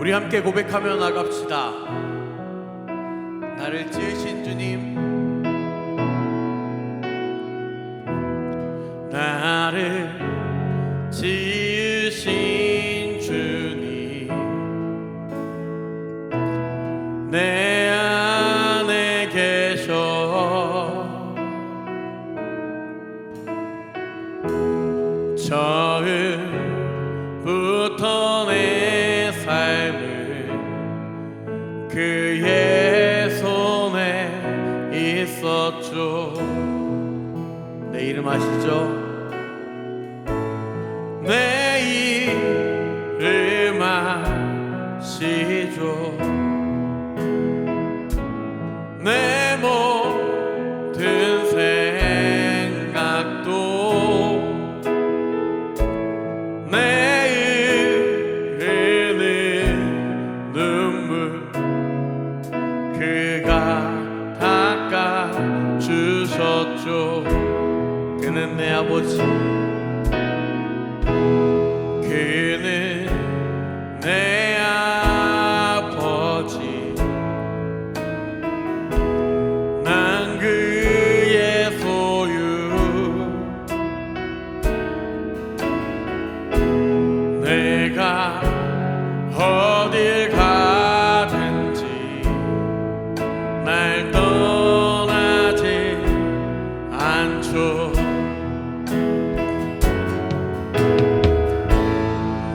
우리 함께 고백하며 나갑시다. 나를 지으신 주님, 나를 지으신 주님, 내 안에 계셔. 처음부터 내 삶은 그의 손에 있었죠. 내 이름 아시죠? 내 이름 아시죠? 내 모든 생각도 내 흐르는 눈물 그가 닦아주셨죠. 그는 내 아버지, 그는 내 아버지, 난 그의 소유. 내가 어딜 가든지 날 떠나지 않죠.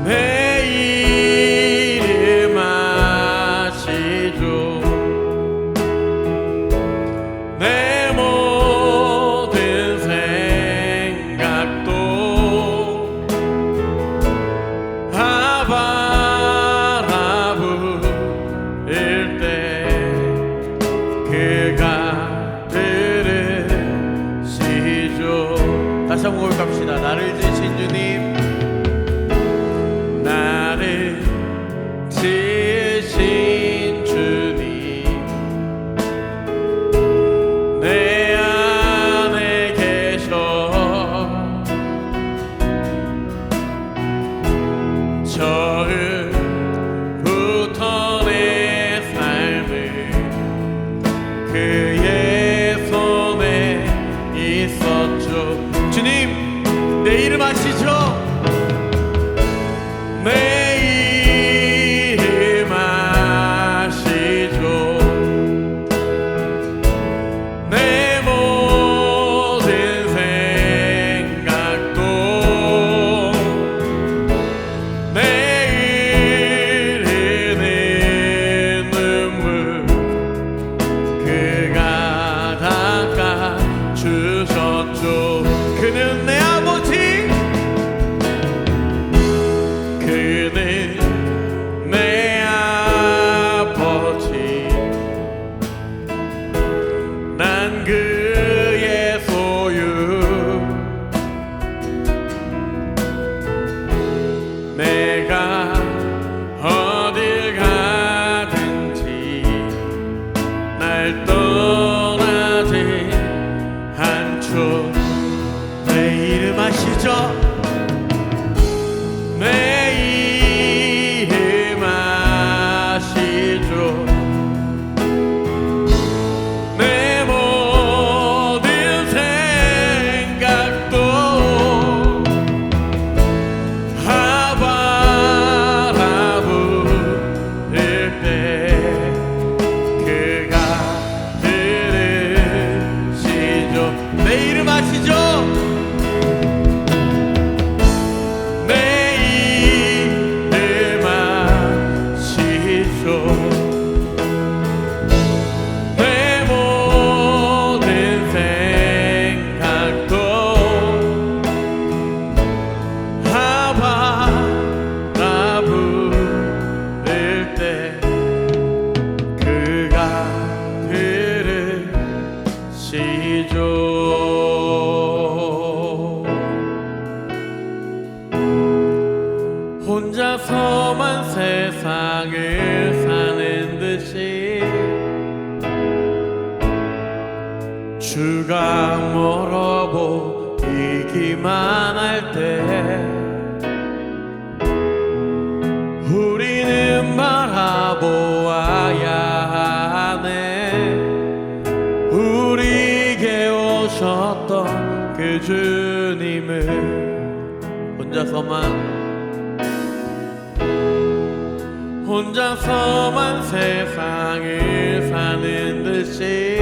내 이름 아시죠? 내 모든 생각도 바라 부를 때 그가 들으시죠. 다시 한번 고백합시다. 나를 지으신 주님, 나를 지으신 주님, 내 안에 계셔. 처음부터 내 삶을 그의 손에 있었죠. 주님, 내 이름 아시죠? 내 이름 아시죠? 내 모든 생각도 내 흐르는 눈물 그가 닦아주셨죠. 그는 내 아버지, 그는 내 아버지, 난 그의 소유. 내가 어딜 가든지 날 떠나지 않죠. 내 이름 아시죠? 내 이름 아시죠? 내 모든 생각도 바라 부를 때 그가 들으시죠. 내 이름 아시죠? 혼자서만 세상을 사는 듯이 주가 멀어 보이기만 할 때 우리는 혼자서만 세상을 사는 듯이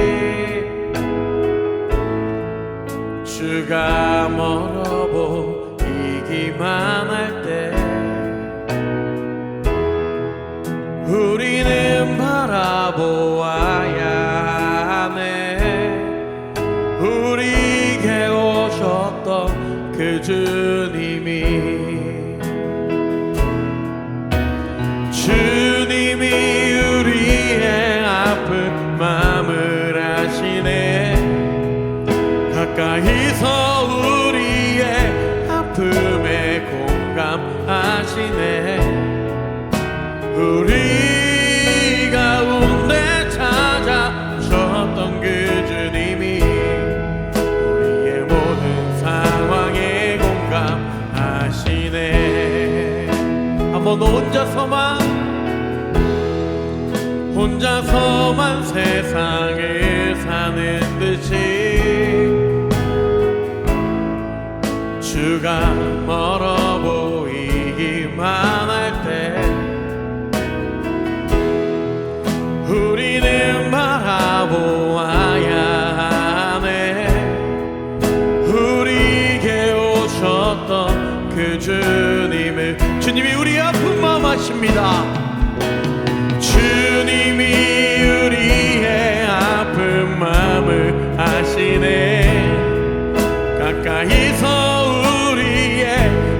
주가 멀어 보이기만 할 때 우리는 바라보아야 하네. 우리에게 오셨던 그 주님이 우리의 아픈 마음을 아시네. 가까이서 우리의 아픔에 공감하시네. 우리 가운데 찾아오셨던 그 주님이 우리의 모든 상황에 공감하시네. 한번 혼자서만 세상을 사는 듯이 주가 멀어 보이기만 할 때 우리는 바라보아야 하네. 우리에게 오셨던 그 주님을, 주님이 우리의 아픈 마음 아십니다. 주님이 우리의 아픈 마음을 아시네. 가까이서 우리의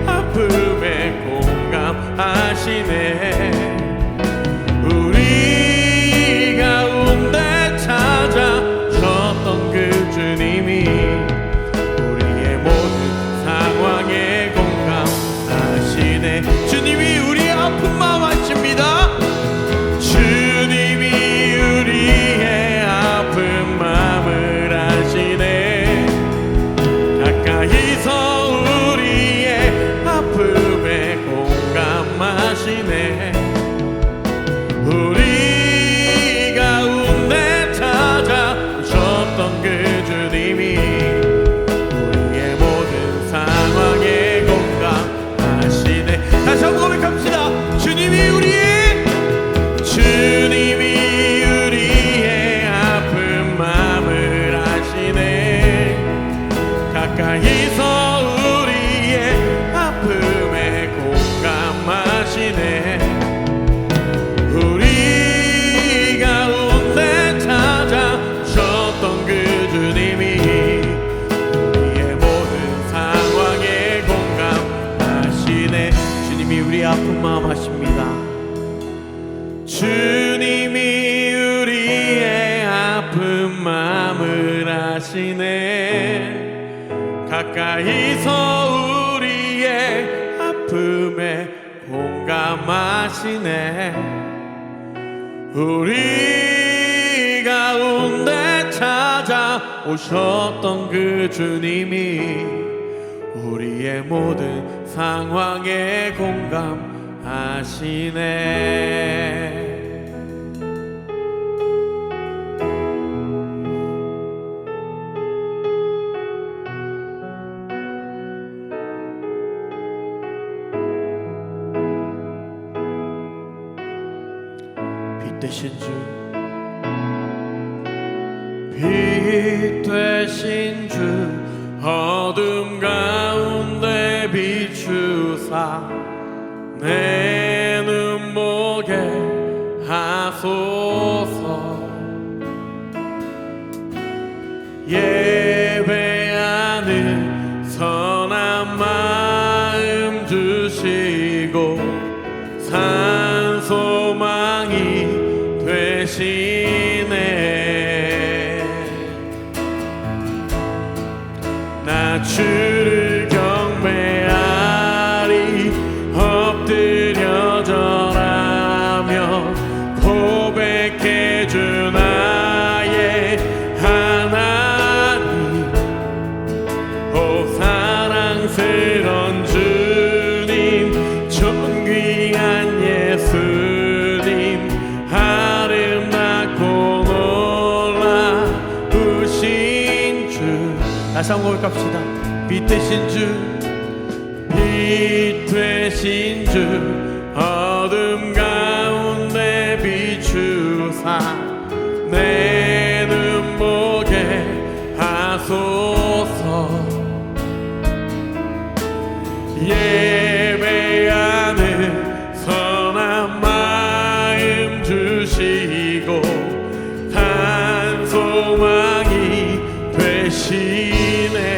아픔에 공감하시네. 우리 가운데 찾아오셨던 그 주님이 우리의 모든 상황에 공감하시네. 주님이 우리의 아픈 마음 아십니다. 주님이 우리의 아픈 마음을 아시네. 가까이서 우리의 아픔에 공감하시네. 우리 가운데 찾아오셨던 그 주님이 우리의 모든 상황에 공감하시네. 다시 한번 고백합시다. 주님이 우리의 아픈 마음을 아시네. 가까이서 우리의 아픔에 공감하시네. 우리 가운데 찾아오셨던 그 주님이 우리의 모든 상황에 공감하시네. 주님이 우리의 아픈 마음 아십니다. 주님이 우리의 아픈 마음을 아시네. 가까이서 우리의 아픔에 공감하시네. 우리 가운데 찾아오셨던 그 주님이 우리의 모든 상황에 공감하시네. 빛 되신 주 어둠 가운데 비추사 내 눈목에 하소서. 예배하는 선한 마음 주시고 산소망이 되시네. 나 주를 경배하리 엎드려 절하며 고백해 주 나의 하나님. 오 사랑스런 주님 존귀한 예수님 아름답고 놀라우신 주. 다시 한번 고백합시다. 빛 되신 주, 빛 되신 주 어둠 가운데 비추사 내 눈 보게 하소서. 예배하는 선한 마음 주시고 단소망이 되시네.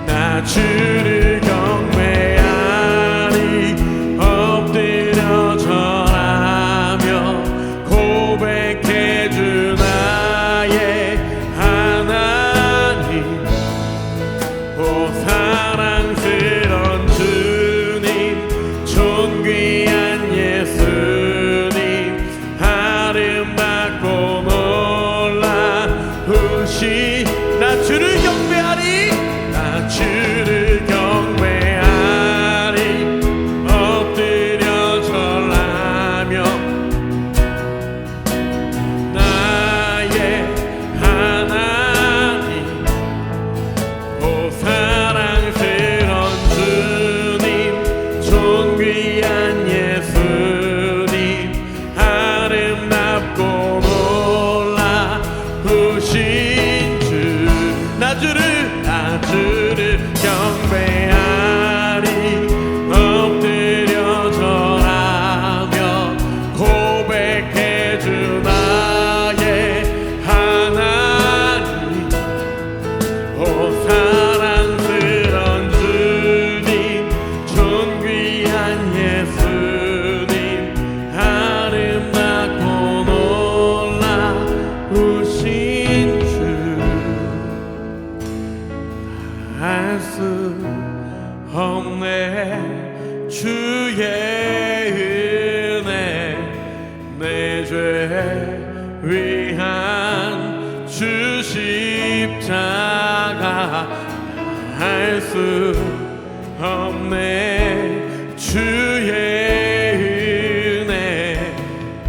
나 주를 경배하리 엎드려 절하며 고백해 주 나의 하나님. 오 사랑스런 주님 존귀한 예수님 아름답고 놀라우시. 나 주를 경배하리 나 주를 경배하리 엎드려 절하며 나의 하나님. 오 사랑스런 주님 존귀한 예수님 아름답고 놀라우신 주. 나 주를 경배하리 엎드려 절하며 고백해 주 나의 하나님. 오 사랑스런 주님 존귀한 예수님 아름답고 놀라우신 주. 알 수 없네 주의 은혜 내 죄 위한 주 십자가. 알 수 없네 주의 은혜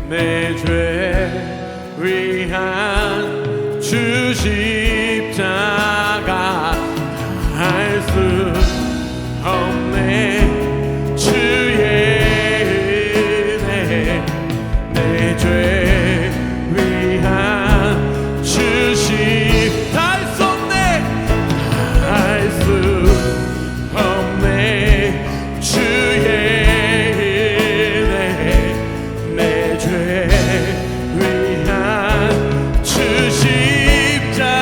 내 죄 위한 주 십자가. 알 수 없네 주의 은혜 내 죄 위한 주 십자가. 알 수 없네 알 수 없네 주의 은혜 내 죄 위한 주 십자가.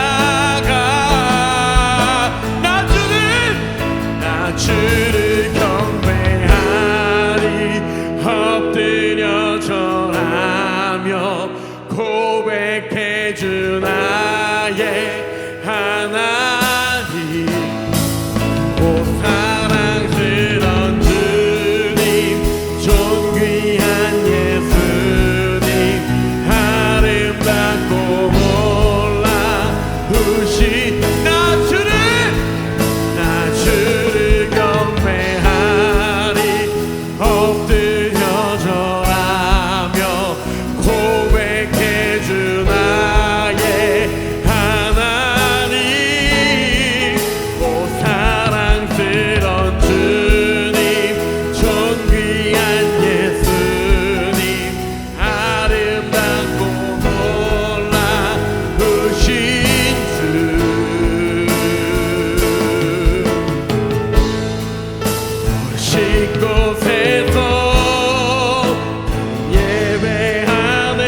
나 주를 경배하리 엎드려 절하며 고백해 주 나의 하나님. 오 사랑스런 주님 존귀한 예수님 아름답고 놀라우신 나 주를 경배하리 엎드려 절하며 고백해 주 나의 하나님. 오 사랑스런 주님 존귀한 예수님 아름답고 놀라우신 주. 곳에서 예배하네.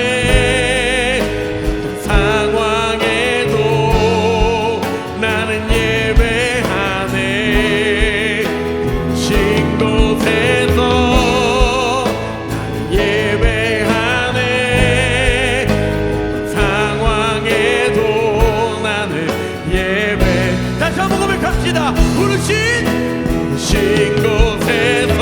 상황에도 나는 예배하네. 신 곳에서 나는 예배하네. 상황에도 나는 예배. 다시 한번 고백합시다. 부르신 곳에서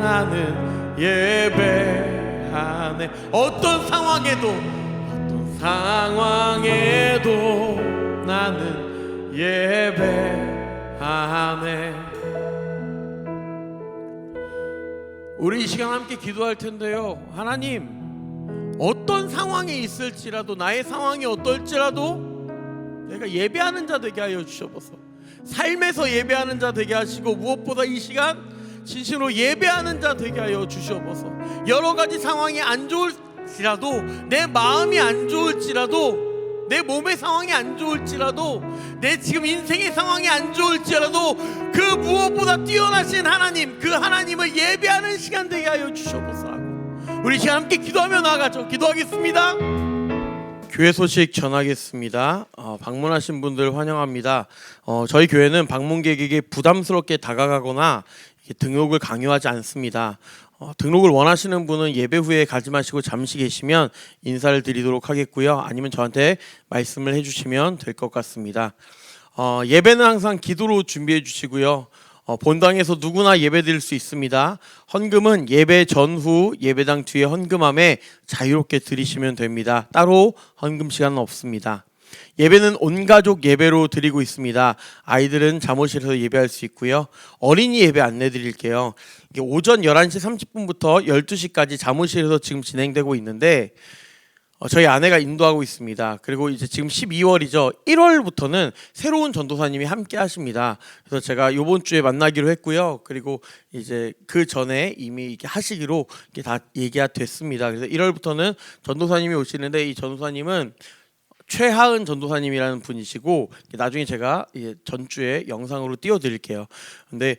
나는 예배하네. 어떤 상황에도 나는 예배하네. 우리 이 시간 함께 기도할 텐데요. 하나님, 어떤 상황에 있을지라도, 나의 상황이 어떨지라도 내가 예배하는 자 되게 하여 주셔서, 삶에서 예배하는 자 되게 하시고, 무엇보다 이 시간 진심으로 예배하는 자 되게 하여 주시옵소서. 여러 가지 상황이 안 좋을지라도, 내 마음이 안 좋을지라도, 내 몸의 상황이 안 좋을지라도, 내 지금 인생의 상황이 안 좋을지라도 그 무엇보다 뛰어나신 하나님, 그 하나님을 예배하는 시간 되게 하여 주시옵소서. 우리 시간 함께 기도하며 나아가죠. 기도하겠습니다. 교회 소식 전하겠습니다. 방문하신 분들 환영합니다. 저희 교회는 방문객에게 부담스럽게 다가가거나 등록을 강요하지 않습니다. 등록을 원하시는 분은 예배 후에 가지 마시고 잠시 계시면 인사를 드리도록 하겠고요. 아니면 저한테 말씀을 해주시면 될 것 같습니다. 예배는 항상 기도로 준비해 주시고요. 본당에서 누구나 예배 드릴 수 있습니다. 헌금은 예배 전후 예배당 뒤에 헌금함에 자유롭게 드리시면 됩니다. 따로 헌금 시간은 없습니다. 예배는 온가족 예배로 드리고 있습니다. 아이들은 잠옷실에서 예배할 수 있고요. 어린이 예배 안내 드릴게요. 이게 오전 11시 30분부터 12시까지 잠옷실에서 지금 진행되고 있는데 저희 아내가 인도하고 있습니다. 그리고 이제 지금 12월이죠. 1월부터는 새로운 전도사님이 함께 하십니다. 그래서 제가 이번 주에 만나기로 했고요. 그리고 이제 그 전에 이미 이렇게 하시기로 이렇게 다 얘기가 됐습니다. 그래서 1월부터는 전도사님이 오시는데, 이 전도사님은 최하은 전도사님이라는 분이시고, 나중에 제가 전주에 영상으로 띄워드릴게요. 근데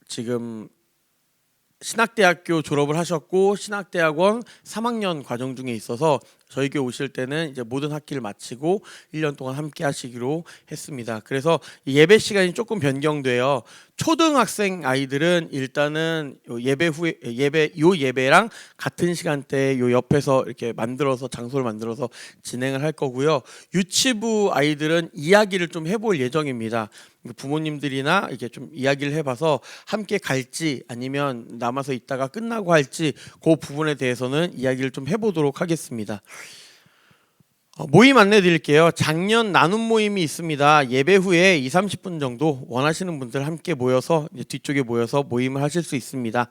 지금 신학대학교 졸업을 하셨고 신학대학원 3학년 과정 중에 있어서 저희 교회 오실 때는 이제 모든 학기를 마치고 1년 동안 함께 하시기로 했습니다. 그래서 예배 시간이 조금 변경돼요. 초등학생 아이들은 일단은 예배 후에 예배랑 같은 시간대에 요 옆에서 이렇게 만들어서 장소를 만들어서 진행을 할 거고요. 유치부 아이들은 이야기를 좀 해볼 예정입니다. 부모님들이나 이렇게 좀 이야기를 해봐서 함께 갈지 아니면 남아서 있다가 끝나고 할지 그 부분에 대해서는 이야기를 좀 해보도록 하겠습니다. 모임 안내 드릴게요. 작년 나눔 모임이 있습니다. 예배 후에 20-30분 정도 원하시는 분들 함께 모여서 이제 뒤쪽에 모여서 모임을 하실 수 있습니다.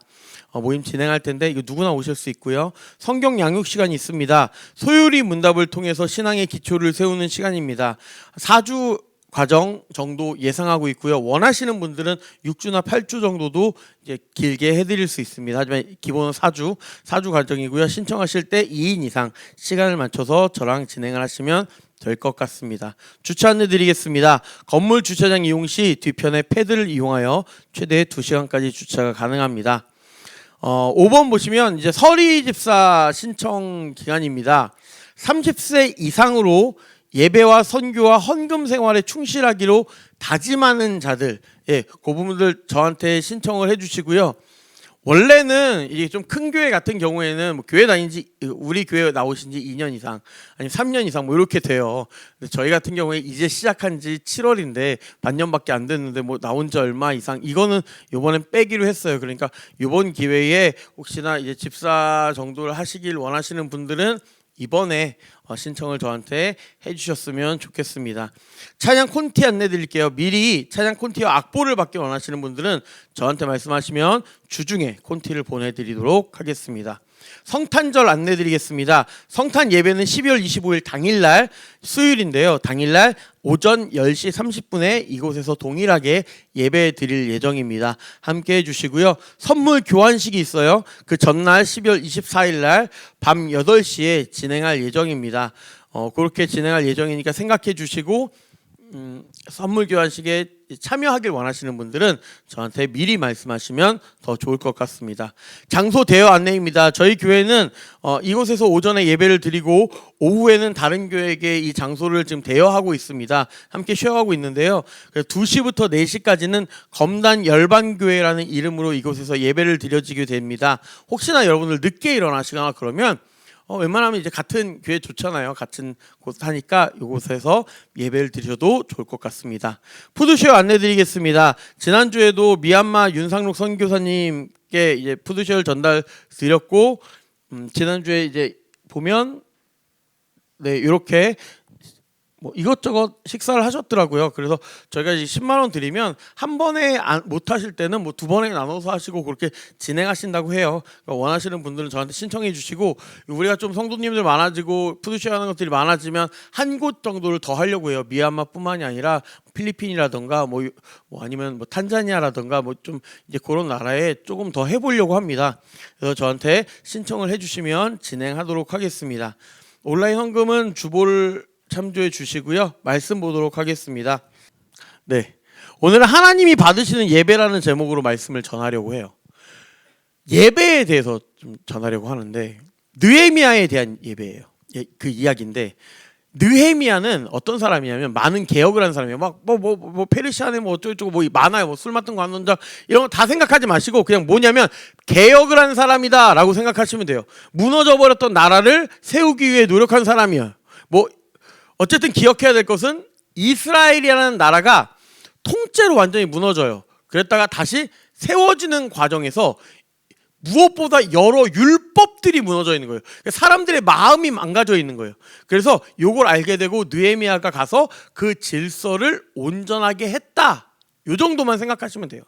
모임 진행할 텐데 이거 누구나 오실 수 있고요. 성경 양육 시간이 있습니다. 소율이 문답을 통해서 신앙의 기초를 세우는 시간입니다. 4주 과정 정도 예상하고 있고요. 원하시는 분들은 6주나 8주 정도도 이제 길게 해드릴 수 있습니다. 하지만 기본은 4주 과정이고요. 신청하실 때 2인 이상 시간을 맞춰서 저랑 진행을 하시면 될 것 같습니다. 주차 안내 드리겠습니다. 건물 주차장 이용 시 뒤편에 패드를 이용하여 최대 2시간까지 주차가 가능합니다. 5번 보시면 이제 서리 집사 신청 기간입니다. 30세 이상으로 예배와 선교와 헌금 생활에 충실하기로 다짐하는 자들, 그 부분들 저한테 신청을 해주시고요. 원래는 이게 좀 큰 교회 같은 경우에는 뭐 교회 다닌지 우리 교회 나오신 지 2년 이상 아니면 3년 이상 뭐 이렇게 돼요. 근데 저희 같은 경우에 이제 시작한 지 7월인데 반년밖에 안 됐는데 뭐 나온 지 얼마 이상, 이거는 요번엔 빼기로 했어요. 그러니까 요번 기회에 혹시나 이제 집사 정도를 하시길 원하시는 분들은 이번에 신청을 저한테 해주셨으면 좋겠습니다. 찬양 콘티 안내 드릴게요. 미리 찬양 콘티와 악보를 받기 원하시는 분들은 저한테 말씀하시면 주중에 콘티를 보내드리도록 하겠습니다. 성탄절 안내 드리겠습니다. 성탄 예배는 12월 25일 당일날 수요일인데요. 당일날 오전 10시 30분에 이곳에서 동일하게 예배 드릴 예정입니다. 함께 해주시고요. 선물 교환식이 있어요. 그 전날 12월 24일날 밤 8시에 진행할 예정입니다. 그렇게 진행할 예정이니까 생각해 주시고 선물 교환식에 참여하길 원하시는 분들은 저한테 미리 말씀하시면 더 좋을 것 같습니다. 장소 대여 안내입니다. 저희 교회는 이곳에서 오전에 예배를 드리고 오후에는 다른 교회에게 이 장소를 지금 대여하고 있습니다. 함께 쉐어하고 있는데요. 2시부터 4시까지는 검단 열반교회라는 이름으로 이곳에서 예배를 드려지게 됩니다. 혹시나 여러분들 늦게 일어나시거나 그러면 웬만하면 이제 같은 교회 좋잖아요. 같은 곳 하니까 이곳에서 예배를 드려도 좋을 것 같습니다. 푸드쇼 안내드리겠습니다. 지난주에도 미얀마 윤상록 선교사님께 이제 푸드쇼를 전달 드렸고, 지난주에 이제 보면 네 이렇게 뭐 이것저것 식사를 하셨더라고요. 그래서 저희가 이제 10만 원 드리면 한 번에 못 하실 때는 뭐 두 번에 나눠서 하시고 그렇게 진행하신다고 해요. 그러니까 원하시는 분들은 저한테 신청해 주시고, 우리가 좀 성도님들 많아지고 푸드쇼 하는 것들이 많아지면 한 곳 정도를 더 하려고 해요. 미얀마뿐만이 아니라 필리핀이라던가 뭐 아니면 뭐 탄자니아라던가 뭐 좀 이제 그런 나라에 조금 더 해보려고 합니다. 그래서 저한테 신청을 해주시면 진행하도록 하겠습니다. 온라인 헌금은 주보를 참조해 주시고요. 말씀 보도록 하겠습니다. 네, 오늘은 하나님이 받으시는 예배라는 제목으로 말씀을 전하려고 해요. 예배에 대해서 좀 전하려고 하는데, 느헤미야에 대한 예배예요. 그 이야기인데, 느헤미야는 어떤 사람이냐면 많은 개혁을 한 사람이에요. 막 뭐 페르시아네 뭐 어쩌고저쩌고 뭐 많아요. 뭐 술 맡은 거 안 논다 이런 거 다 생각하지 마시고 그냥 뭐냐면 개혁을 한 사람이다라고 생각하시면 돼요. 무너져 버렸던 나라를 세우기 위해 노력한 사람이에요. 뭐 어쨌든 기억해야 될 것은 이스라엘이라는 나라가 통째로 완전히 무너져요. 그랬다가 다시 세워지는 과정에서 무엇보다 여러 율법들이 무너져 있는 거예요. 사람들의 마음이 망가져 있는 거예요. 그래서 요걸 알게 되고 느헤미야가 가서 그 질서를 온전하게 했다. 요 정도만 생각하시면 돼요.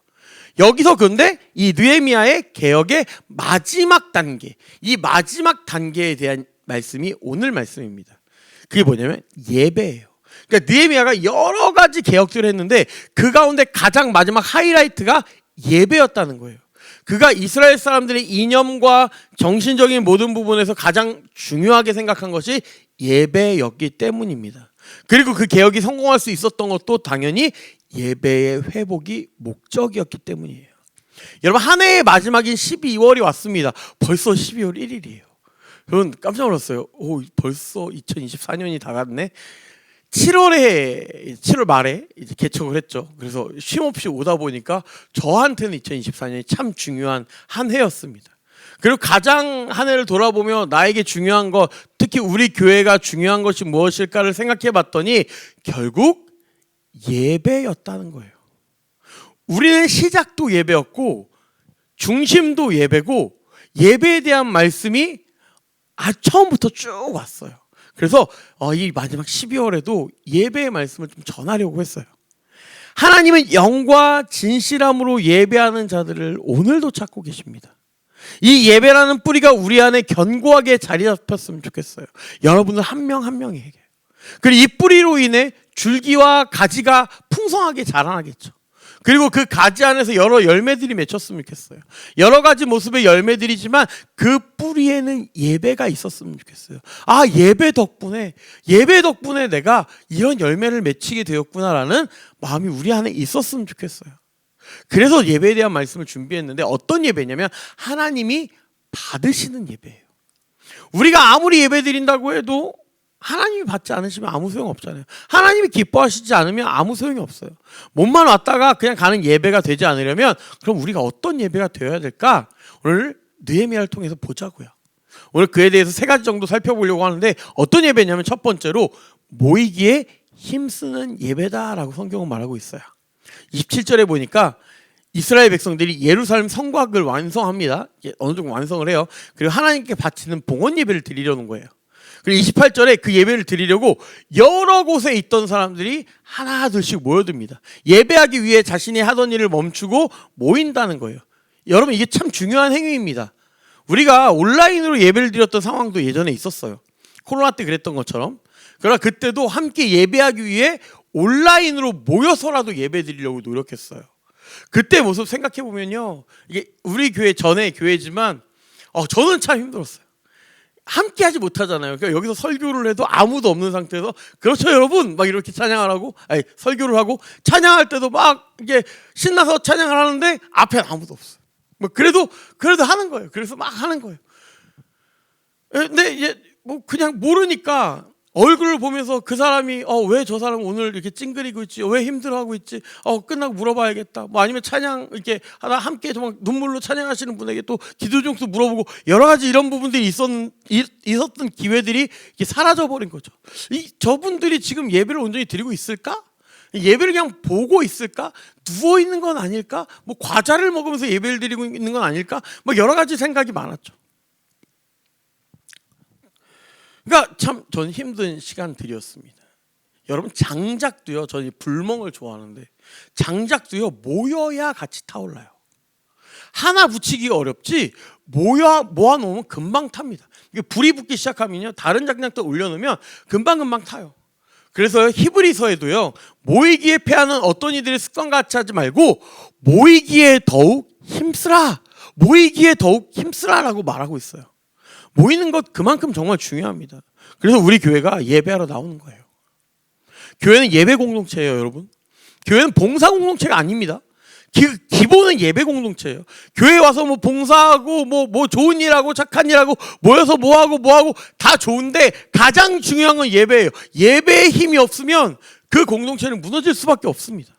여기서 근데 이 느헤미야의 개혁의 마지막 단계, 이 마지막 단계에 대한 말씀이 오늘 말씀입니다. 그게 뭐냐면 예배예요. 그러니까 느헤미야가 여러 가지 개혁들을 했는데 그 가운데 가장 마지막 하이라이트가 예배였다는 거예요. 그가 이스라엘 사람들의 이념과 정신적인 모든 부분에서 가장 중요하게 생각한 것이 예배였기 때문입니다. 그리고 그 개혁이 성공할 수 있었던 것도 당연히 예배의 회복이 목적이었기 때문이에요. 여러분, 한 해의 마지막인 12월이 왔습니다. 벌써 12월 1일이에요. 저는 깜짝 놀랐어요. 벌써 2024년이 다 갔네. 7월 말에 이제 개척을 했죠. 그래서 쉼없이 오다 보니까 저한테는 2024년이 참 중요한 한 해였습니다. 그리고 가장 한 해를 돌아보며 나에게 중요한 것, 특히 우리 교회가 중요한 것이 무엇일까를 생각해 봤더니 결국 예배였다는 거예요. 우리는 시작도 예배였고 중심도 예배고 예배에 대한 말씀이 처음부터 쭉 왔어요. 그래서 이 마지막 12월에도 예배의 말씀을 좀 전하려고 했어요. 하나님은 영과 진실함으로 예배하는 자들을 오늘도 찾고 계십니다. 이 예배라는 뿌리가 우리 안에 견고하게 자리 잡혔으면 좋겠어요. 여러분들 한 명 한 명에게. 그리고 이 뿌리로 인해 줄기와 가지가 풍성하게 자라나겠죠. 그리고 그 가지 안에서 여러 열매들이 맺혔으면 좋겠어요. 여러 가지 모습의 열매들이지만 그 뿌리에는 예배가 있었으면 좋겠어요. 예배 덕분에 내가 이런 열매를 맺히게 되었구나라는 마음이 우리 안에 있었으면 좋겠어요. 그래서 예배에 대한 말씀을 준비했는데, 어떤 예배냐면 하나님이 받으시는 예배예요. 우리가 아무리 예배 드린다고 해도 하나님이 받지 않으시면 아무 소용 없잖아요. 하나님이 기뻐하시지 않으면 아무 소용이 없어요. 몸만 왔다가 그냥 가는 예배가 되지 않으려면 그럼 우리가 어떤 예배가 되어야 될까? 오늘 느헤미야를 통해서 보자고요. 오늘 그에 대해서 3가지 정도 살펴보려고 하는데, 어떤 예배냐면 첫 번째로 모이기에 힘쓰는 예배다라고 성경은 말하고 있어요. 27절에 보니까 이스라엘 백성들이 예루살렘 성곽을 완성합니다. 어느 정도 완성을 해요. 그리고 하나님께 바치는 봉헌 예배를 드리려는 거예요. 그리고 28절에 그 예배를 드리려고 여러 곳에 있던 사람들이 하나둘씩 모여듭니다. 예배하기 위해 자신이 하던 일을 멈추고 모인다는 거예요. 여러분, 이게 참 중요한 행위입니다. 우리가 온라인으로 예배를 드렸던 상황도 예전에 있었어요. 코로나 때 그랬던 것처럼. 그러나 그때도 함께 예배하기 위해 온라인으로 모여서라도 예배 드리려고 노력했어요. 그때 모습 생각해 보면요, 이게 우리 교회 전에 교회지만 저는 참 힘들었어요. 함께 하지 못하잖아요. 그러니까 여기서 설교를 해도 아무도 없는 상태에서, 그렇죠 여러분, 막 이렇게 찬양하라고, 설교를 하고 찬양할 때도 막 이게 신나서 찬양을 하는데 앞에 아무도 없어요. 뭐 그래도 하는 거예요. 그래서 막 하는 거예요. 근데 이제 뭐 그냥 모르니까 얼굴을 보면서 그 사람이 왜 저 사람 오늘 이렇게 찡그리고 있지? 왜 힘들어하고 있지? 끝나고 물어봐야겠다. 뭐 아니면 찬양 이렇게 하다 함께 정말 눈물로 찬양하시는 분에게 또 기도 종수 물어보고 여러 가지 이런 부분들이 있었던 기회들이 사라져 버린 거죠. 저분들이 지금 예배를 온전히 드리고 있을까? 예배를 그냥 보고 있을까? 누워 있는 건 아닐까? 뭐 과자를 먹으면서 예배를 드리고 있는 건 아닐까? 뭐 여러 가지 생각이 많았죠. 그러니까 참 전 힘든 시간들이었습니다. 여러분 장작도요. 저는 불멍을 좋아하는데 장작도요. 모여야 같이 타올라요. 하나 붙이기가 어렵지 모아놓으면 금방 탑니다. 이게 불이 붙기 시작하면요. 다른 장작도 올려놓으면 금방 타요. 그래서 히브리서에도요. 모이기에 패하는 어떤 이들의 습관같이 하지 말고 모이기에 더욱 힘쓰라. 모이기에 더욱 힘쓰라라고 말하고 있어요. 모이는 것 그만큼 정말 중요합니다. 그래서 우리 교회가 예배하러 나오는 거예요. 교회는 예배 공동체예요, 여러분. 교회는 봉사 공동체가 아닙니다. 기본은 예배 공동체예요. 교회 와서 뭐 봉사하고 뭐 좋은 일하고 착한 일하고 모여서 뭐하고 다 좋은데 가장 중요한 건 예배예요. 예배에 힘이 없으면 그 공동체는 무너질 수밖에 없습니다.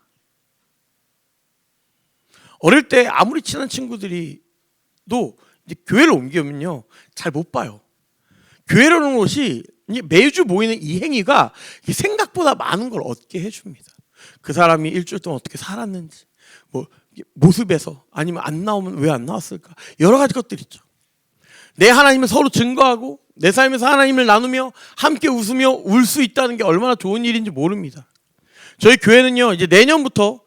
어릴 때 아무리 친한 친구들이 또 이제 교회를 옮기면요 잘 못 봐요. 교회를 오는 것이 매주 모이는 이 행위가 생각보다 많은 걸 얻게 해줍니다. 그 사람이 일주일 동안 어떻게 살았는지, 뭐 모습에서 아니면 안 나오면 왜 안 나왔을까, 여러 가지 것들이 있죠. 내 하나님을 서로 증거하고 내 삶에서 하나님을 나누며 함께 웃으며 울 수 있다는 게 얼마나 좋은 일인지 모릅니다. 저희 교회는요 이제 내년부터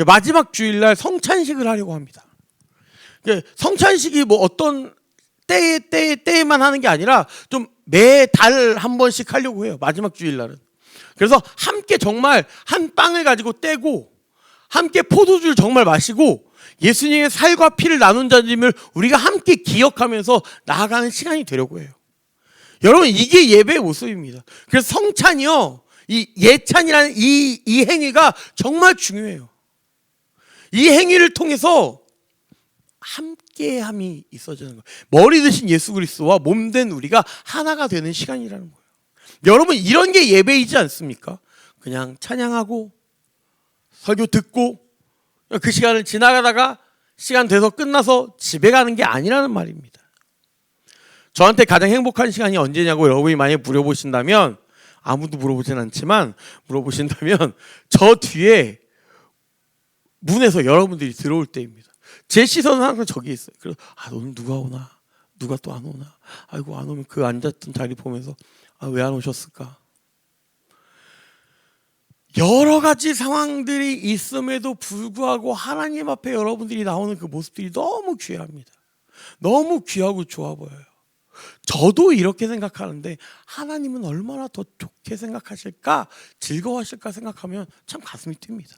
마지막 주일날 성찬식을 하려고 합니다. 성찬식이 뭐 어떤 때에만 하는 게 아니라 좀 매달 한 번씩 하려고 해요. 마지막 주일날은. 그래서 함께 정말 한 빵을 가지고 떼고 함께 포도주를 정말 마시고 예수님의 살과 피를 나눈 자임을 우리가 함께 기억하면서 나아가는 시간이 되려고 해요. 여러분 이게 예배의 모습입니다. 그래서 성찬이요, 이 예찬이라는 이 행위가 정말 중요해요. 이 행위를 통해서 함께함이 있어지는 거예요. 머리 드신 예수 그리스도와 몸된 우리가 하나가 되는 시간이라는 거예요. 여러분 이런 게 예배이지 않습니까? 그냥 찬양하고 설교 듣고 그 시간을 지나가다가 시간 돼서 끝나서 집에 가는 게 아니라는 말입니다. 저한테 가장 행복한 시간이 언제냐고 여러분이 만약에 물어보신다면, 아무도 물어보진 않지만 물어보신다면 저 뒤에 문에서 여러분들이 들어올 때입니다. 제 시선은 항상 저기 있어요. 그래서 오늘 누가 오나? 누가 또 안 오나? 아이고 안 오면 그 앉았던 자리 보면서 왜 안 오셨을까? 여러 가지 상황들이 있음에도 불구하고 하나님 앞에 여러분들이 나오는 그 모습들이 너무 귀합니다. 너무 귀하고 좋아 보여요. 저도 이렇게 생각하는데 하나님은 얼마나 더 좋게 생각하실까, 즐거워하실까 생각하면 참 가슴이 뜁니다.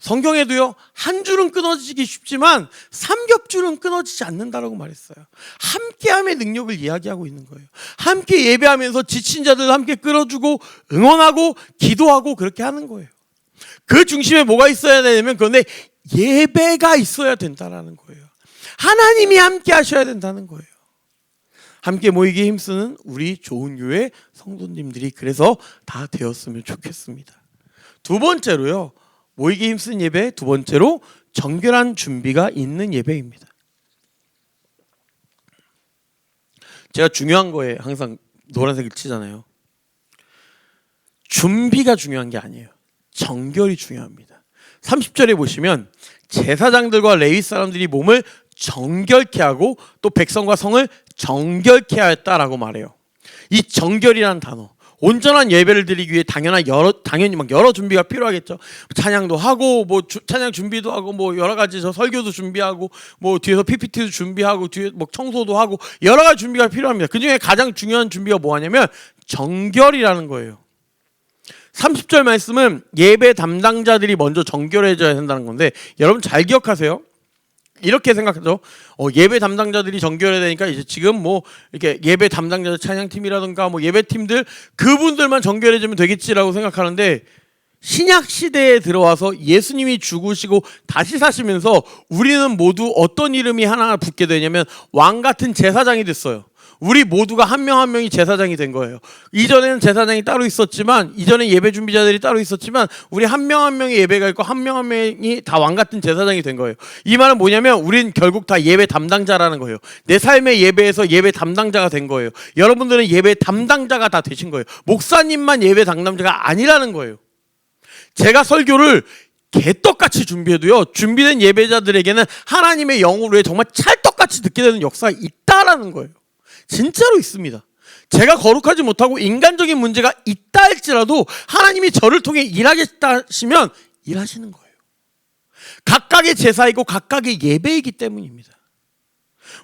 성경에도요 한 줄은 끊어지기 쉽지만 삼겹줄은 끊어지지 않는다라고 말했어요. 함께함의 능력을 이야기하고 있는 거예요. 함께 예배하면서 지친 자들 함께 끌어주고 응원하고 기도하고 그렇게 하는 거예요. 그 중심에 뭐가 있어야 되냐면 그런데 예배가 있어야 된다라는 거예요. 하나님이 함께 하셔야 된다는 거예요. 함께 모이기에 힘쓰는 우리 좋은 교회 성도님들이 그래서 다 되었으면 좋겠습니다. 두 번째로요, 모이기에 힘쓰는 예배, 두 번째로 정결한 준비가 있는 예배입니다. 제가 중요한 거에 항상 노란색을 치잖아요. 준비가 중요한 게 아니에요. 정결이 중요합니다. 30절에 보시면 제사장들과 레위 사람들이 몸을 정결케 하고 또 백성과 성을 정결케 하였다라고 말해요. 이 정결이라는 단어, 온전한 예배를 드리기 위해 당연히 막 여러 준비가 필요하겠죠. 찬양도 하고 뭐 찬양 준비도 하고 뭐 여러 가지 설교도 준비하고 뭐 뒤에서 PPT도 준비하고 뒤에 뭐 청소도 하고 여러 가지 준비가 필요합니다. 그 중에 가장 중요한 준비가 뭐냐면 정결이라는 거예요. 30절 말씀은 예배 담당자들이 먼저 정결해져야 된다는 건데 여러분 잘 기억하세요. 이렇게 생각하죠. 예배 담당자들이 정결해야 되니까 이제 지금 뭐 이렇게 예배 담당자 찬양팀이라든가 뭐 예배팀들 그분들만 정결해지면 되겠지라고 생각하는데 신약 시대에 들어와서 예수님이 죽으시고 다시 사시면서 우리는 모두 어떤 이름이 하나 붙게 되냐면 왕 같은 제사장이 됐어요. 우리 모두가 한 명 한 명이 제사장이 된 거예요. 이전에는 제사장이 따로 있었지만, 이전에 예배 준비자들이 따로 있었지만, 우리 한 명 한 명이 예배가 있고 한 명 한 명이 다 왕 같은 제사장이 된 거예요. 이 말은 뭐냐면 우린 결국 다 예배 담당자라는 거예요. 내 삶의 예배에서 예배 담당자가 된 거예요. 여러분들은 예배 담당자가 다 되신 거예요. 목사님만 예배 담당자가 아니라는 거예요. 제가 설교를 개떡같이 준비해도요, 준비된 예배자들에게는 하나님의 영으로 정말 찰떡같이 듣게 되는 역사가 있다라는 거예요. 진짜로 있습니다. 제가 거룩하지 못하고 인간적인 문제가 있다 할지라도 하나님이 저를 통해 일하겠다 하시면 일하시는 거예요. 각각의 제사이고 각각의 예배이기 때문입니다.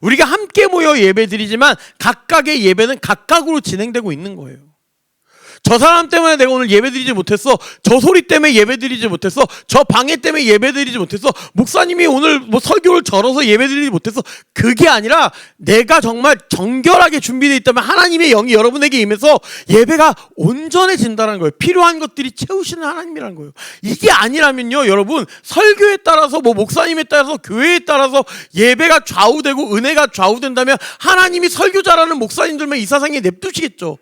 우리가 함께 모여 예배드리지만 각각의 예배는 각각으로 진행되고 있는 거예요. 저 사람 때문에 내가 오늘 예배드리지 못했어. 저 소리 때문에 예배드리지 못했어. 저 방해 때문에 예배드리지 못했어. 목사님이 오늘 뭐 설교를 절어서 예배드리지 못했어. 그게 아니라 내가 정말 정결하게 준비되어 있다면 하나님의 영이 여러분에게 임해서 예배가 온전해진다는 거예요. 필요한 것들이 채우시는 하나님이라는 거예요. 이게 아니라면요, 여러분, 설교에 따라서 뭐 목사님에 따라서 교회에 따라서 예배가 좌우되고 은혜가 좌우된다면 하나님이 설교자라는 목사님들만 이 세상에 냅두시겠죠.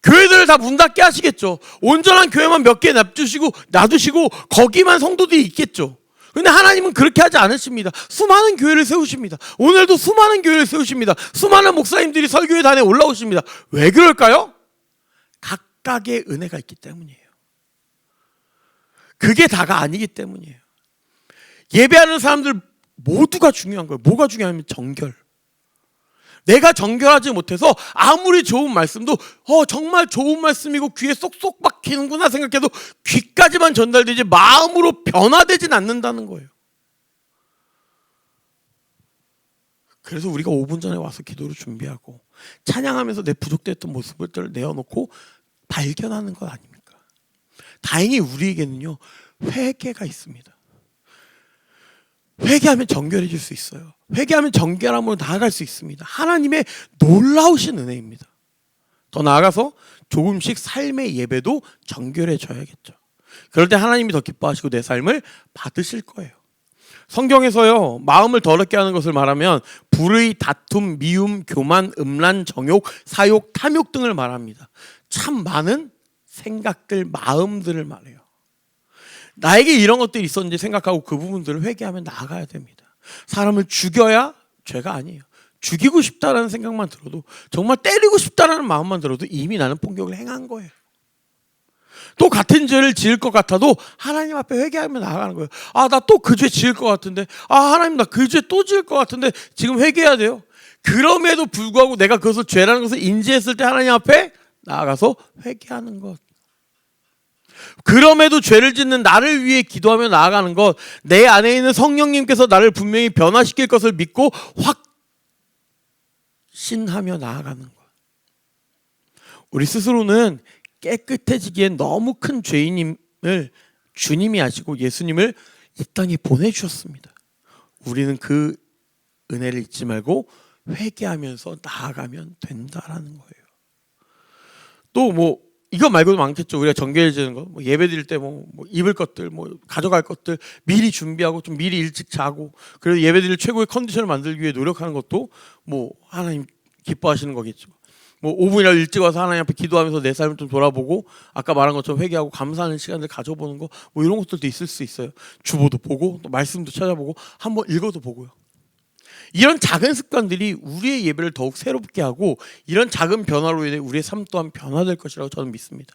교회들을 다 문 닫게 하시겠죠. 온전한 교회만 몇 개 놔두시고 거기만 성도들이 있겠죠. 근데 하나님은 그렇게 하지 않으십니다. 수많은 교회를 세우십니다. 오늘도 수많은 교회를 세우십니다. 수많은 목사님들이 설교회 단에 올라오십니다. 왜 그럴까요? 각각의 은혜가 있기 때문이에요. 그게 다가 아니기 때문이에요. 예배하는 사람들 모두가 중요한 거예요. 뭐가 중요하냐면 정결. 내가 정결하지 못해서 아무리 좋은 말씀도 정말 좋은 말씀이고 귀에 쏙쏙 박히는구나 생각해도 귀까지만 전달되지 마음으로 변화되진 않는다는 거예요. 그래서 우리가 5분 전에 와서 기도를 준비하고 찬양하면서 내 부족됐던 모습을 내어놓고 발견하는 것 아닙니까? 다행히 우리에게는요, 회개가 있습니다. 회개하면 정결해질 수 있어요. 회개하면 정결함으로 나아갈 수 있습니다. 하나님의 놀라우신 은혜입니다. 더 나아가서 조금씩 삶의 예배도 정결해져야겠죠. 그럴 때 하나님이 더 기뻐하시고 내 삶을 받으실 거예요. 성경에서요, 마음을 더럽게 하는 것을 말하면 불의, 다툼, 미움, 교만, 음란, 정욕, 사욕, 탐욕 등을 말합니다. 참 많은 생각들, 마음들을 말해요. 나에게 이런 것들이 있었는지 생각하고 그 부분들을 회개하면 나아가야 됩니다. 사람을 죽여야 죄가 아니에요. 죽이고 싶다라는 생각만 들어도, 정말 때리고 싶다라는 마음만 들어도 이미 나는 폭력을 행한 거예요. 또 같은 죄를 지을 것 같아도 하나님 앞에 회개하면 나아가는 거예요. 나 또 그 죄 지을 것 같은데, 하나님 나 그 죄 또 지을 것 같은데 지금 회개해야 돼요. 그럼에도 불구하고 내가 그것을 죄라는 것을 인지했을 때 하나님 앞에 나아가서 회개하는 것. 그럼에도 죄를 짓는 나를 위해 기도하며 나아가는 것, 내 안에 있는 성령님께서 나를 분명히 변화시킬 것을 믿고 확신하며 나아가는 것. 우리 스스로는 깨끗해지기엔 너무 큰 죄인임을 주님이 아시고 예수님을 이 땅에 보내주셨습니다. 우리는 그 은혜를 잊지 말고 회개하면서 나아가면 된다라는 거예요. 또 이거 말고도 많겠죠. 우리가 정결해지는 거, 예배 드릴 때 입을 것들, 가져갈 것들 미리 준비하고 좀 미리 일찍 자고, 그래서 예배 드릴 최고의 컨디션을 만들기 위해 노력하는 것도 하나님 기뻐하시는 거겠죠. 5분이라도 일찍 와서 하나님 앞에 기도하면서 내 삶을 좀 돌아보고, 아까 말한 것처럼 회개하고 감사하는 시간을 가져보는 거, 이런 것들도 있을 수 있어요. 주보도 보고 또 말씀도 찾아보고 한번 읽어도 보고요. 이런 작은 습관들이 우리의 예배를 더욱 새롭게 하고, 이런 작은 변화로 인해 우리의 삶 또한 변화될 것이라고 저는 믿습니다.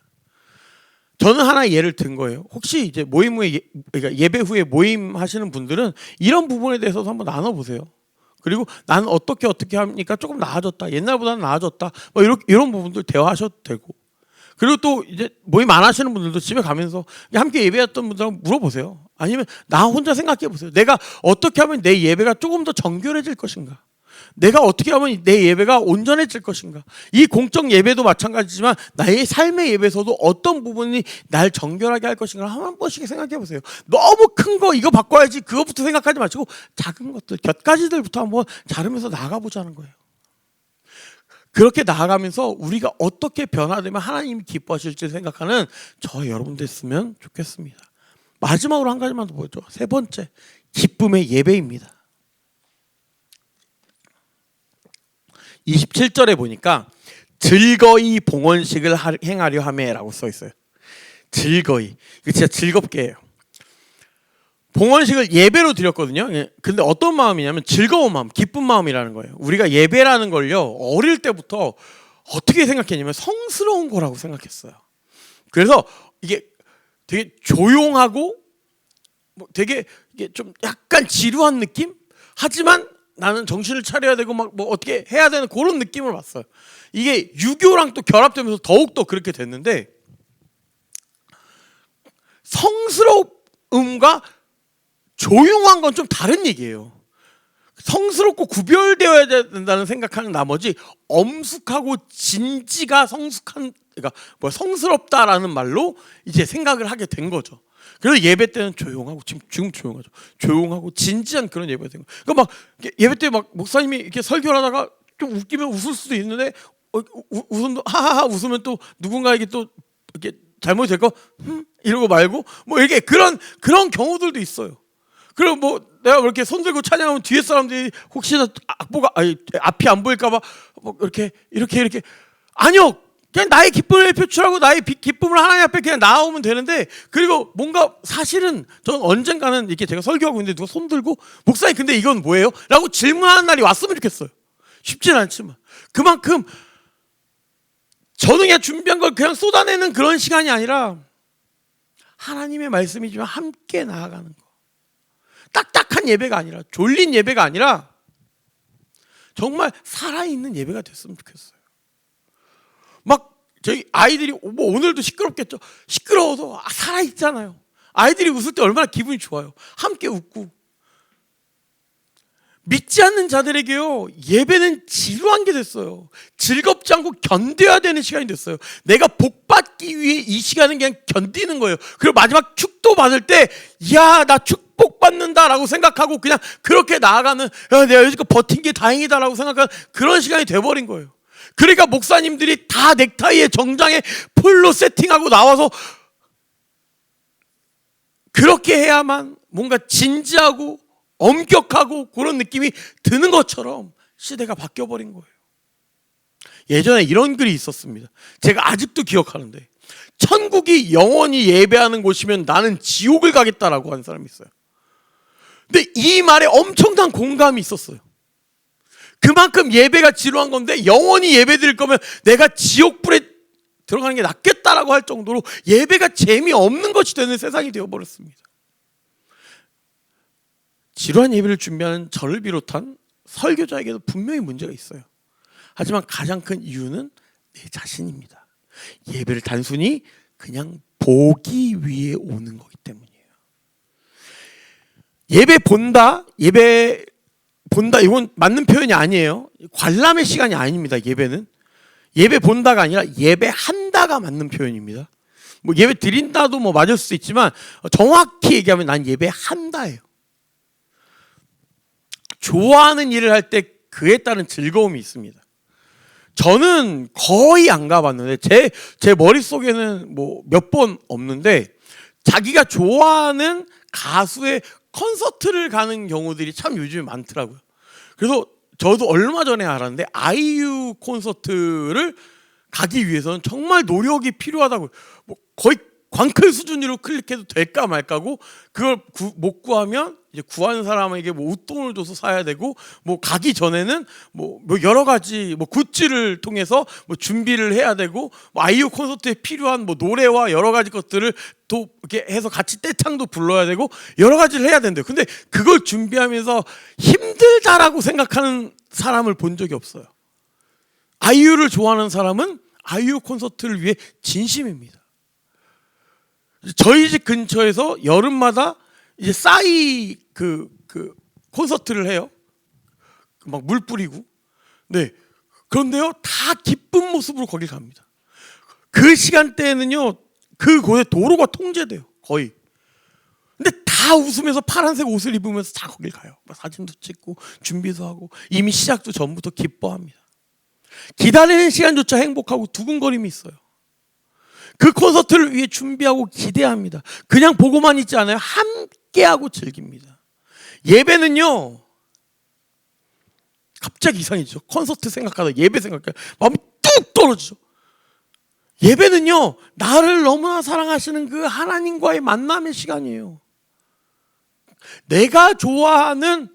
저는 하나의 예를 든 거예요. 혹시 이제 모임 후에 그러니까 예배 후에 모임 하시는 분들은 이런 부분에 대해서도 한번 나눠보세요. 그리고 나는 어떻게 하니까 조금 나아졌다, 옛날보다는 나아졌다, 이런 부분들 대화하셔도 되고, 그리고 또 이제 모임 안 하시는 분들도 집에 가면서 함께 예배했던 분들하고 물어보세요. 아니면 나 혼자 생각해 보세요. 내가 어떻게 하면 내 예배가 조금 더 정결해질 것인가? 내가 어떻게 하면 내 예배가 온전해질 것인가? 이 공적 예배도 마찬가지지만 나의 삶의 예배에서도 어떤 부분이 날 정결하게 할 것인가 한 번씩 생각해 보세요. 너무 큰 거 이거 바꿔야지 그것부터 생각하지 마시고 작은 것들, 곁가지들부터 한번 자르면서 나가보자는 거예요. 그렇게 나아가면서 우리가 어떻게 변화되면 하나님이 기뻐하실지 생각하는 저 여러분 됐으면 좋겠습니다. 마지막으로 한 가지만 더 보죠. 세 번째, 기쁨의 예배입니다. 27절에 보니까 즐거이 봉헌식을 행하려 하매라고 써 있어요. 즐거이. 이거 진짜 즐겁게 해요. 봉헌식을 예배로 드렸거든요. 근데 어떤 마음이냐면 즐거운 마음, 기쁜 마음이라는 거예요. 우리가 예배라는 걸요, 어릴 때부터 어떻게 생각했냐면 성스러운 거라고 생각했어요. 그래서 이게 되게 조용하고 되게 이게 좀 약간 지루한 느낌? 하지만 나는 정신을 차려야 되고 막 뭐 어떻게 해야 되는 그런 느낌을 받았어요. 이게 유교랑 또 결합되면서 더욱더 그렇게 됐는데, 성스러움과 조용한 건 좀 다른 얘기예요. 성스럽고 구별되어야 된다는 생각하는 나머지 엄숙하고 진지가 성숙한, 그러니까 뭐 성스럽다라는 말로 이제 생각을 하게 된 거죠. 그래서 예배 때는 조용하고, 지금 조용하죠. 조용하고 진지한 그런 예배가 된 거예요. 그러니까 막 예배 때 막 목사님이 이렇게 설교를 하다가 좀 웃기면 웃을 수도 있는데, 웃음도 하하하 웃으면 또 누군가에게 또 이렇게 잘못이 될 거 이러고 말고 뭐 이렇게 그런 경우들도 있어요. 그리고 뭐 내가 이렇게 손 들고 찬양하면 뒤에 사람들이 혹시나 앞이 안 보일까봐 뭐 이렇게 아니요, 그냥 나의 기쁨을 표출하고 나의 기쁨을 하나님 앞에 그냥 나오면 되는데, 그리고 뭔가 사실은 저는 언젠가는 이렇게 제가 설교하고 있는데 누가 손 들고 목사님 근데 이건 뭐예요? 라고 질문하는 날이 왔으면 좋겠어요. 쉽진 않지만 그만큼 저는 그냥 준비한 걸 그냥 쏟아내는 그런 시간이 아니라 하나님의 말씀이지만 함께 나아가는 거. 딱딱한 예배가 아니라, 졸린 예배가 아니라 정말 살아있는 예배가 됐으면 좋겠어요. 막 저희 아이들이 뭐 오늘도 시끄럽겠죠. 시끄러워도 살아있잖아요. 아이들이 웃을 때 얼마나 기분이 좋아요. 함께 웃고. 믿지 않는 자들에게요, 예배는 지루한 게 됐어요. 즐겁지 않고 견뎌야 되는 시간이 됐어요. 내가 복받기 위해 이 시간은 그냥 견디는 거예요. 그리고 마지막 축도 받을 때, 야, 나 축복받는다라고 생각하고 그냥 그렇게 나아가는, 야, 내가 여지껏 버틴 게 다행이다라고 생각하는 그런 시간이 돼버린 거예요. 그러니까 목사님들이 다 넥타이에 정장에 폴로 세팅하고 나와서 그렇게 해야만 뭔가 진지하고 엄격하고 그런 느낌이 드는 것처럼 시대가 바뀌어버린 거예요. 예전에 이런 글이 있었습니다. 제가 아직도 기억하는데, 천국이 영원히 예배하는 곳이면 나는 지옥을 가겠다라고 하는 사람이 있어요. 근데 이 말에 엄청난 공감이 있었어요. 그만큼 예배가 지루한 건데, 영원히 예배 드릴 거면 내가 지옥불에 들어가는 게 낫겠다라고 할 정도로 예배가 재미없는 것이 되는 세상이 되어버렸습니다. 지루한 예배를 준비하는 저를 비롯한 설교자에게도 분명히 문제가 있어요. 하지만 가장 큰 이유는 내 자신입니다. 예배를 단순히 그냥 보기 위해 오는 거기 때문이에요. 예배 본다, 이건 맞는 표현이 아니에요. 관람의 시간이 아닙니다. 예배는 예배 본다가 아니라 예배한다가 맞는 표현입니다. 뭐 예배 드린다도 뭐 맞을 수 있지만 정확히 얘기하면 난 예배한다예요. 좋아하는 일을 할 때 그에 따른 즐거움이 있습니다. 저는 거의 안 가봤는데 제 머릿속에는 뭐 몇 번 없는데, 자기가 좋아하는 가수의 콘서트를 가는 경우들이 참 요즘에 많더라고요. 그래서 저도 얼마 전에 알았는데, 아이유 콘서트를 가기 위해서는 정말 노력이 필요하다고, 뭐 거의 광클 수준으로 클릭해도 될까 말까고, 그걸 못 구하면 이제 구하는 사람에게 뭐 웃돈을 줘서 사야 되고, 뭐 가기 전에는 뭐 여러 가지 뭐 굿즈를 통해서 뭐 준비를 해야 되고, 뭐 아이유 콘서트에 필요한 뭐 노래와 여러 가지 것들을 또 이렇게 해서 같이 떼창도 불러야 되고 여러 가지를 해야 된대요. 근데 그걸 준비하면서 힘들다라고 생각하는 사람을 본 적이 없어요. 아이유를 좋아하는 사람은 아이유 콘서트를 위해 진심입니다. 저희 집 근처에서 여름마다 이제 싸이 그 콘서트를 해요. 막 물 뿌리고. 네. 그런데요, 다 기쁜 모습으로 거길 갑니다. 그 시간대에는요, 그곳에 도로가 통제돼요. 거의. 근데 다 웃으면서 파란색 옷을 입으면서 다 거길 가요. 사진도 찍고 준비도 하고 이미 시작도 전부터 기뻐합니다. 기다리는 시간조차 행복하고 두근거림이 있어요. 그 콘서트를 위해 준비하고 기대합니다. 그냥 보고만 있지 않아요. 함께하고 즐깁니다. 예배는요, 갑자기 이상해지죠. 콘서트 생각하다 예배 생각하다 마음이 뚝 떨어지죠. 예배는요, 나를 너무나 사랑하시는 그 하나님과의 만남의 시간이에요. 내가 좋아하는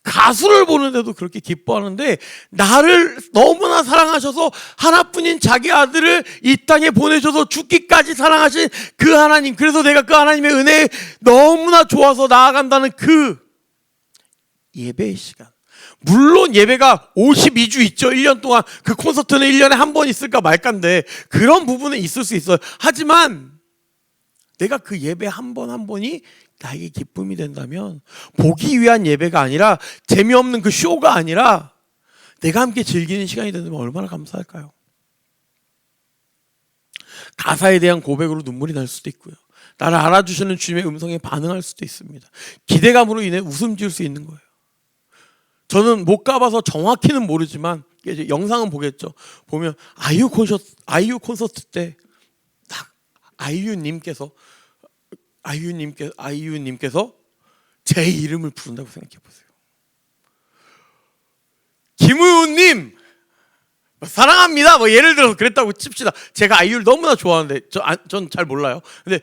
가수를 보는데도 그렇게 기뻐하는데, 나를 너무나 사랑하셔서 하나뿐인 자기 아들을 이 땅에 보내셔서 죽기까지 사랑하신 그 하나님, 그래서 내가 그 하나님의 은혜에 너무나 좋아서 나아간다는 그 예배의 시간. 물론 예배가 52주 있죠. 1년 동안. 그 콘서트는 1년에 한 번 있을까 말까인데 그런 부분은 있을 수 있어요. 하지만 내가 그 예배 한 번 한 번이 나에게 기쁨이 된다면, 보기 위한 예배가 아니라, 재미없는 그 쇼가 아니라 내가 함께 즐기는 시간이 된다면 얼마나 감사할까요? 가사에 대한 고백으로 눈물이 날 수도 있고요, 나를 알아주시는 주님의 음성에 반응할 수도 있습니다. 기대감으로 인해 웃음 지을 수 있는 거예요. 저는 못 가봐서 정확히는 모르지만 이제 영상은 보겠죠. 보면 아이유 콘서트 때 딱 아이유님께서 제 이름을 부른다고 생각해 보세요. 김우님 사랑합니다. 뭐 예를 들어서 그랬다고 칩시다. 제가 아이유를 너무나 좋아하는데 전 잘 몰라요. 근데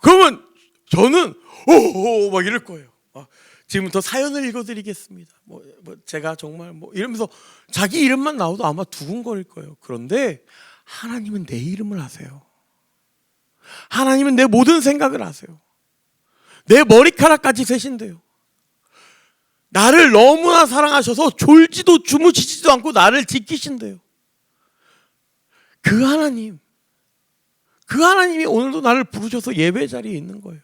그러면 저는 오오 막 이럴 거예요. 지금부터 사연을 읽어드리겠습니다. 뭐 제가 정말 뭐 이러면서 자기 이름만 나와도 아마 두근거릴 거예요. 그런데 하나님은 내 이름을 아세요. 하나님은 내 모든 생각을 아세요. 내 머리카락까지 세신대요. 나를 너무나 사랑하셔서 졸지도 주무시지도 않고 나를 지키신대요. 그 하나님이 오늘도 나를 부르셔서 예배 자리에 있는 거예요.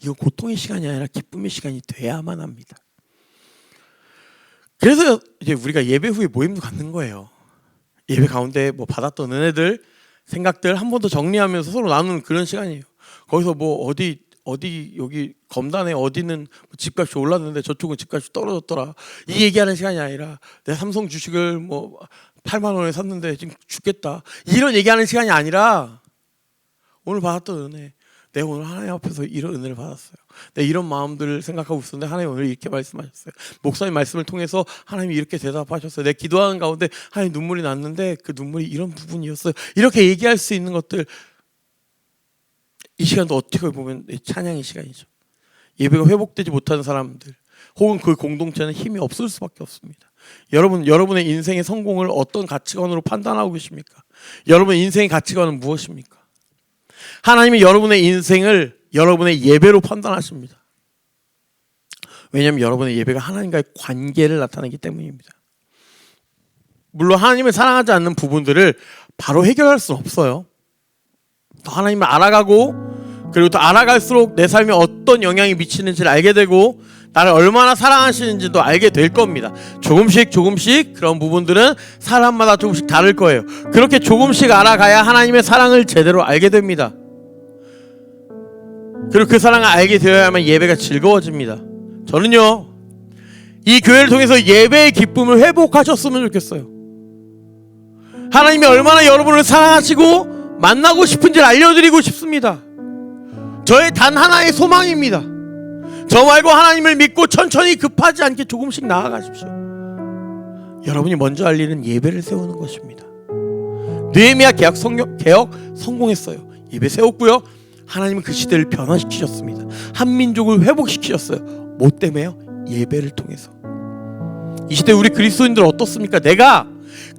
이건 고통의 시간이 아니라 기쁨의 시간이 돼야만 합니다. 그래서 이제 우리가 예배 후에 모임도 갖는 거예요. 예배 가운데 뭐 받았던 은혜들, 생각들 한 번 더 정리하면서 서로 나누는 그런 시간이에요. 거기서 뭐 어디 여기 검단에 어디는 집값이 올랐는데 저쪽은 집값이 떨어졌더라, 이 얘기하는 시간이 아니라 내 삼성 주식을 뭐 8만 원에 샀는데 지금 죽겠다, 이런 얘기하는 시간이 아니라 오늘 받았던 은혜, 내가 오늘 하나님 앞에서 이런 은혜를 받았어요. 내가 이런 마음들을 생각하고 있었는데 하나님 오늘 이렇게 말씀하셨어요. 목사님 말씀을 통해서 하나님이 이렇게 대답하셨어요. 내가 기도하는 가운데 하나님 눈물이 났는데 그 눈물이 이런 부분이었어요. 이렇게 얘기할 수 있는 것들, 이 시간도 어떻게 보면 찬양의 시간이죠. 예배가 회복되지 못하는 사람들 혹은 그 공동체는 힘이 없을 수밖에 없습니다. 여러분의 인생의 성공을 어떤 가치관으로 판단하고 계십니까? 여러분의 인생의 가치관은 무엇입니까? 하나님이 여러분의 인생을 여러분의 예배로 판단하십니다. 왜냐하면 여러분의 예배가 하나님과의 관계를 나타내기 때문입니다. 물론 하나님을 사랑하지 않는 부분들을 바로 해결할 수는 없어요. 더 하나님을 알아가고, 그리고 또 알아갈수록 내 삶에 어떤 영향이 미치는지를 알게 되고, 나를 얼마나 사랑하시는지도 알게 될 겁니다. 조금씩 그런 부분들은 사람마다 조금씩 다를 거예요. 그렇게 조금씩 알아가야 하나님의 사랑을 제대로 알게 됩니다. 그리고 그 사랑을 알게 되어야만 예배가 즐거워집니다. 저는요, 이 교회를 통해서 예배의 기쁨을 회복하셨으면 좋겠어요. 하나님이 얼마나 여러분을 사랑하시고 만나고 싶은지를 알려드리고 싶습니다. 저의 단 하나의 소망입니다. 저 말고 하나님을 믿고 천천히 급하지 않게 조금씩 나아가십시오. 여러분이 먼저 할 일은 예배를 세우는 것입니다. 느헤미야 개혁 성공했어요. 예배 세웠고요, 하나님은 그 시대를 변화시키셨습니다. 한 민족을 회복시키셨어요. 뭐 때문에요? 예배를 통해서. 이 시대 우리 그리스도인들 어떻습니까? 내가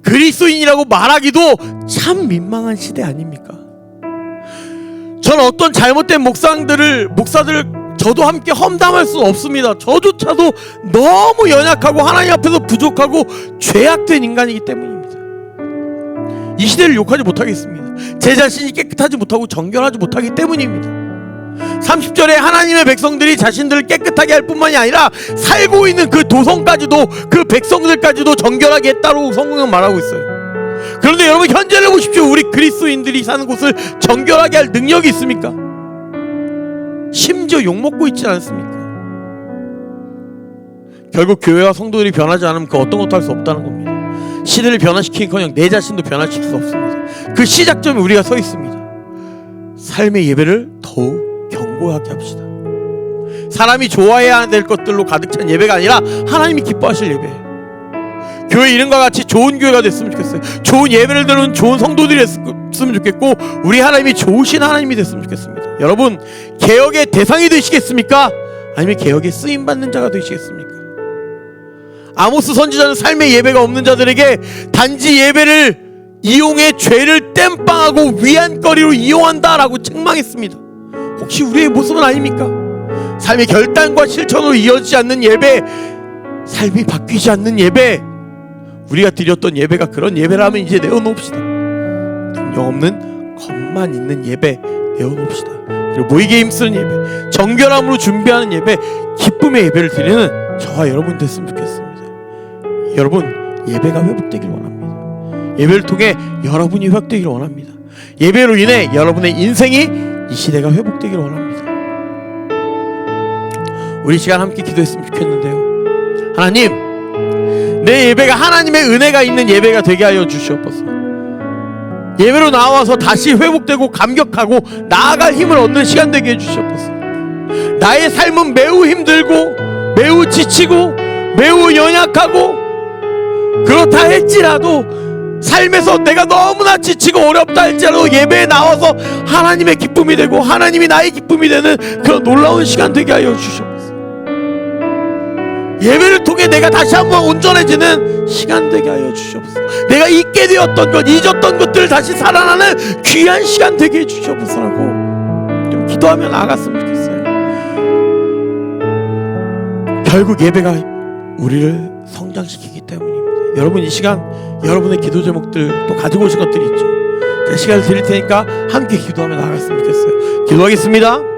그리스도인이라고 말하기도 참 민망한 시대 아닙니까? 전 어떤 잘못된 목사들을 저도 함께 험담할 수 없습니다. 저조차도 너무 연약하고 하나님 앞에서 부족하고 죄악된 인간이기 때문입니다. 이 시대를 욕하지 못하겠습니다. 제 자신이 깨끗하지 못하고 정결하지 못하기 때문입니다. 30절에 하나님의 백성들이 자신들을 깨끗하게 할 뿐만이 아니라 살고 있는 그 도성까지도, 그 백성들까지도 정결하게 했다고 성경은 말하고 있어요. 그런데 여러분 현재를 보십시오. 우리 그리스도인들이 사는 곳을 정결하게 할 능력이 있습니까? 심지어 욕먹고 있지 않습니까? 결국 교회와 성도들이 변하지 않으면 그 어떤 것도 할 수 없다는 겁니다. 시대를 변화시키기커녕 내 자신도 변화시킬 수 없습니다. 그 시작점에 우리가 서 있습니다. 삶의 예배를 더욱 견고하게 합시다. 사람이 좋아해야 될 것들로 가득 찬 예배가 아니라 하나님이 기뻐하실 예배. 교회 이름과 같이 좋은 교회가 됐으면 좋겠어요. 좋은 예배를 드리는 좋은 성도들이 됐으면 좋겠고, 우리 하나님이 좋으신 하나님이 됐으면 좋겠습니다. 여러분, 개혁의 대상이 되시겠습니까? 아니면 개혁에 쓰임받는 자가 되시겠습니까? 아모스 선지자는 삶의 예배가 없는 자들에게 단지 예배를 이용해 죄를 땜빵하고 위안거리로 이용한다라고 책망했습니다. 혹시 우리의 모습은 아닙니까? 삶의 결단과 실천으로 이어지지 않는 예배, 삶이 바뀌지 않는 예배, 우리가 드렸던 예배가 그런 예배라면 이제 내어놓읍시다. 능력 없는 겁만 있는 예배 내어놓읍시다. 그리고 모이게 힘쓰는 예배, 정결함으로 준비하는 예배, 기쁨의 예배를 드리는 저와 여러분 됐으면 좋겠습니다. 여러분, 예배가 회복되길 원합니다. 예배를 통해 여러분이 회복되길 원합니다. 예배로 인해 여러분의 인생이 이 시대가 회복되길 원합니다. 우리 시간 함께 기도했으면 좋겠는데요. 하나님, 내 예배가 하나님의 은혜가 있는 예배가 되게 하여 주시옵소서. 예배로 나와서 다시 회복되고 감격하고 나아갈 힘을 얻는 시간 되게 해주시옵소서. 나의 삶은 매우 힘들고 매우 지치고 매우 연약하고 그렇다 할지라도, 삶에서 내가 너무나 지치고 어렵다 할지라도 예배에 나와서 하나님의 기쁨이 되고 하나님이 나의 기쁨이 되는 그런 놀라운 시간 되게 하여 주시옵소서. 예배를 통해 내가 다시 한번 온전해지는 시간 되게 하여 주시옵소서. 내가 잊게 되었던 것, 잊었던 것들을 다시 살아나는 귀한 시간 되게 해 주시옵소서라고 좀 기도하며 나아갔으면 좋겠어요. 결국 예배가 우리를 성장시키기 때문입니다. 여러분, 이 시간 여러분의 기도 제목들 또 가지고 오신 것들이 있죠. 제가 시간을 드릴 테니까 함께 기도하며 나아갔으면 좋겠어요. 기도하겠습니다.